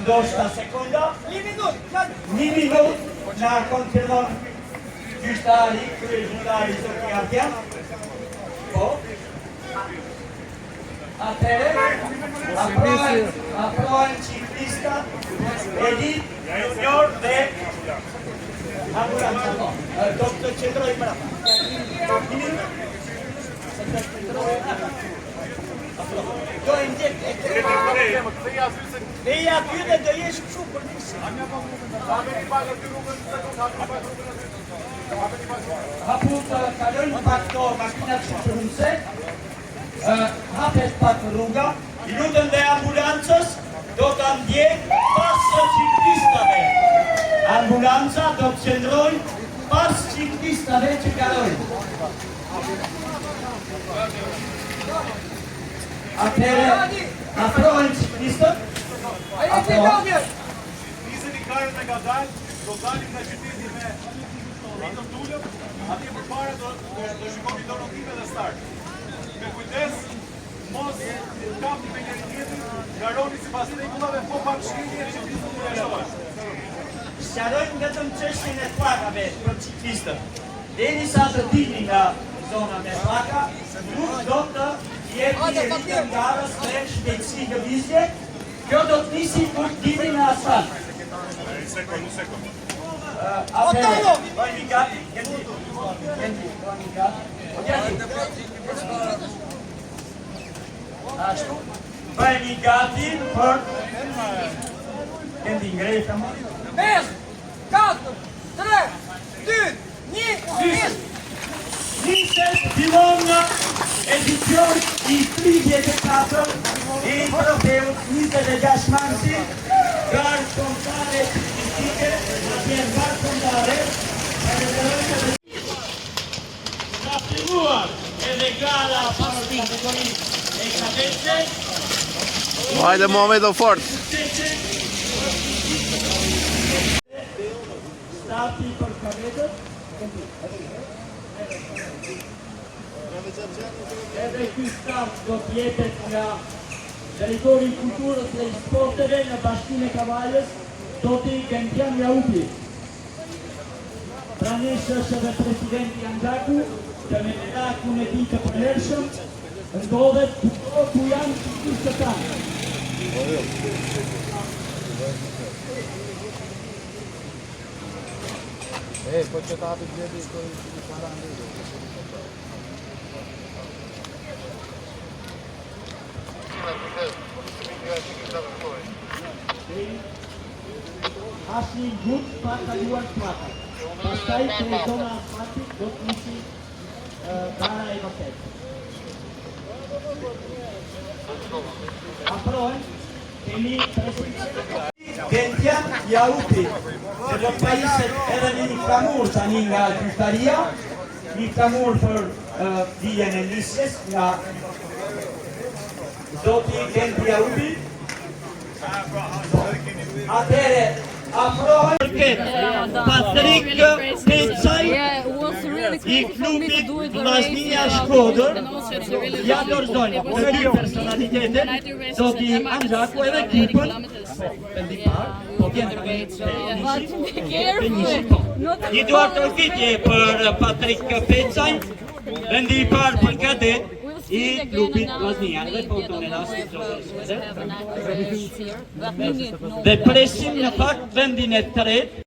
ndoshta sekonda. Një minut na konfirmon gjyqtari, kryegjyqtari Zoti Artjan. Po. Atëre, aprohen ciclista, Edith, Junior dhe ambulanța. Doctor Centroi Brava. Do inject e ia pyete do jesh kështu për nisë. Haput kalojnë pak to makinat shqipërumse, hapet pak rruga, lutën dhe ambulancës do të ndjek pas ciclistave. Ambulanca do të qëndrojnë pas ciclistave që kalojnë. Atëre, afrohen ciclistët. Nisën i karët e nga dalë, do dalim nga qyteti me ritëm tullëm, atje për pare do shikoni donotime dhe start. Me kujdes, mos kapi me njëri tjetër, garoni si pas regullave, po pak shkini e ciclistët të jashovash. Sjarojnë vetëm çështjen e pllakave për ciklistët. Deri sa të dilni nga zona me pllaka, nuk do të jetë ritëm garës dhe shpejtësi lëvizje. Kjo do të nisi kur dilni në asfalt. Një sekund. Atëre, bëjmë gati, bëjmë gati. Ashtu, bëjmë gati për kendi ngrejtë më. 5, 4, 3, 2, 1, Niset fillon edicion i 34 i trofeut 26 marsi, garë kombëtare ciclistike, atje garë kombëtare, ka filluar edhe gara para kategorisë e kadetëve. Hajde Muhamet o fort. Starti për kadetët. Edhe ky start do t'jepet nga drejtori i kulturës dhe i sporteve në Bashkinë e Kavalës, Zoti Gentian Jaupi. Pranesh është edhe presidenti Anxhaku, që me merakun e tij të përhershëm ndodhet ku janë ciklistët tanë. Po që ta hapi gjedi të para ndërë. Asnjë gjut pa kaluar pllaka. Pastaj te zona asfaltit do të nisi gara e vërtetë. Aprohen, kemi Gentian Jaupi, që do të pajiset edhe një flamur tani nga gjyqtaria, një flamur për dijen e nisjes nga Zoti Gentian Jaupi. Atëre, afrohen Patrik Pecaj i klubit Vllaznia Shkodër, ja dorëzojnë të dy personalitetet, Zoti Anxhaku edhe ekipën, vendimtar, po vjen një duar të rëfitje për Patrik Pecaj, vendi i parë për kadet i klubit Vllaznia dhe foton e rastit dhe presim në fakt vendin e tretë